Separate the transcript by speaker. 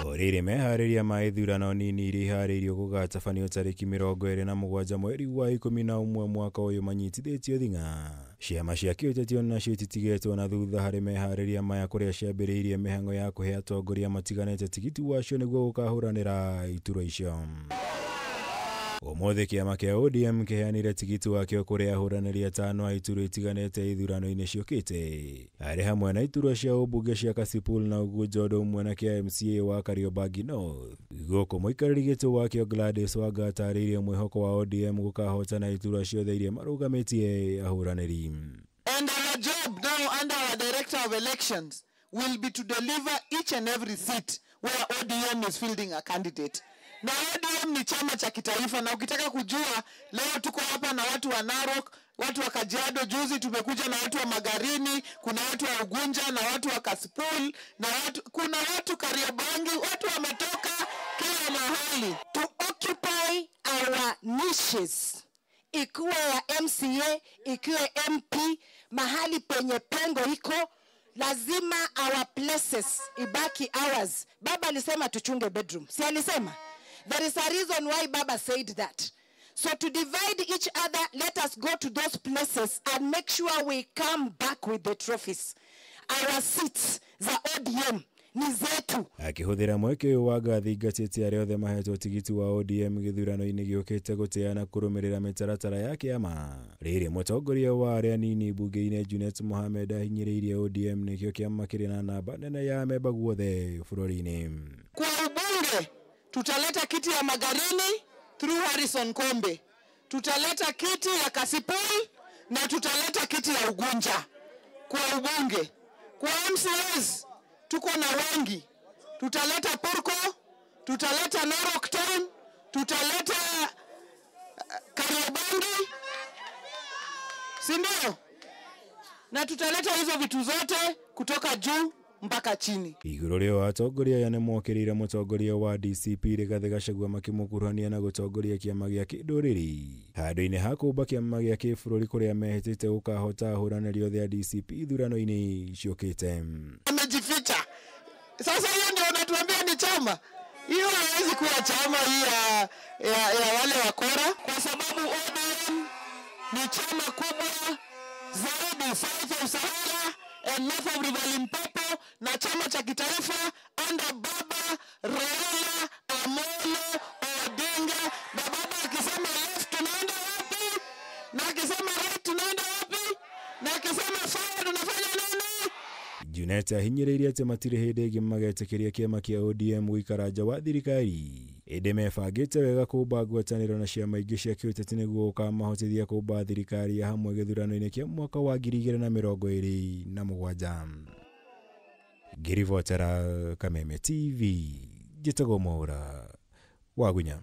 Speaker 1: Oriri meharĩria ma ithurano nini iriharĩirio gũgatabanio tarĩki 27 mweri wa 11 mwaka ũyũ manyitithĩtio thing'a. Ciama cia kĩũteti onacio ititigĩtwo na thutha harĩ meharĩria maya kũrĩa ciambĩrĩirie mĩhang'o ya kũhe atongoria matiganĩte tigiti wacio nĩguo gũkahũranĩra iturwa icio. Ũmũthĩ kĩama kĩa ODM kĩheanire tigiti wakĩo kũrĩ ahũranĩri atano a iturwa itiganĩte ithurano-inĩ ciũkĩte. Arĩ hamwe na iturwa cia ũmbunge cia Kasipul na Ugunja ũndũ ũmwe na kĩa MCA wa Kariobangi North. Gũkũ mũikarĩri gĩtĩ wakĩo Gladys Wanga atarĩirie mwĩhoko wa ODM gũkahotana iturwa ciothe iria marũgamĩtie ahũranĩri.
Speaker 2: And our job now under our Director of Elections will be to deliver each and every seat where ODM is fielding a candidate. Na ODM ni chama cha kitaifa, na ukitaka kujua leo tuko hapa na watu wa Narok, watu wa Kajiado, juzi tumekuja na watu wa Magarini, kuna watu wa Ugunja na watu wa Kasipul, na kuna watu Kariobangi, watu wametoka kila mahali.
Speaker 3: To occupy our niches, ikiwa ya MCA, ikiwa MP, mahali penye pengo iko, lazima our places ibaki ours. Baba alisema tuchunge bedroom, si alisema? There is a reason why Baba said that. So to divide each other, let us go to those places and make sure we come back with the trophies. Our seats za ODM ni zetu.
Speaker 1: Akihũthĩra mweke ũyũ wa ngathi ngatĩte arĩa othe mahetwo tigiti wa ODM gĩthurano-inĩ gĩũkĩte gũteana kũrũmĩrĩra mĩtaratara ya kĩama. Rĩrĩ mũtongoria wa arĩa anini mbunge-inĩ Junet Mohamed ahinyĩrĩirie ODM nĩkĩo kĩama kĩrĩ na namba nene ya memba guothe bũrũri-inĩ.
Speaker 2: Kwa ubunge tutaleta kiti ya Magarini through Harrison Kombe. Tutaleta kiti ya Kasipul na tutaleta kiti ya Ugunja kwa ubunge. Kwa MCAs tuko na wengi. Tutaleta Purko, tutaleta Narok Town, tutaleta Kariobangi, si ndio? Na tutaleta hizo vitu zote kutoka juu mpaka chini.
Speaker 1: Igũrũ rĩo atongoria aya nĩmokĩrĩire mũtongoria wa DCP Rigathĩ Gachagua makĩmũkuruhania na gũtongoria kĩama gĩa kĩndũrĩrĩ. Handũ-inĩ ha kũmba kĩama gĩa kĩbũrũri kũrĩa mehĩtĩte gũkahota ahũranĩri othe a DCP ithurano-inĩ ciũkĩte.
Speaker 2: Amejificha. Sasa hiyo ndio unatuambia ni chama? Hiyo haiwezi kuwa chama hii ya wale wakora, kwa sababu ODM ni chama kubwa zaidi South of Sahara and North of River Limpopo, na chama cha kitaifa under Baba Raila Amolo Odinga. Na Baba akisema left tunaenda wapi? Na akisema right tunaenda wapi? Na akisema forward tunafanya nini?
Speaker 1: Junet ahinyĩrĩirie atĩ matirĩ hĩndĩ ĩngĩ magetĩkĩria kĩama kĩa ODM gũikara nja wa thirikari. Ĩndĩ mebangĩte wega kũmba ngwatanĩro na ciama ingĩ cia kĩũteti nĩguo gũkamahotithia kũmba thirikari ya hamwe gĩthurano-inĩ kĩa mwaka wa 2027. Ngĩribotera Kameme TV, njĩtagwo Mwaũra wa Gunya.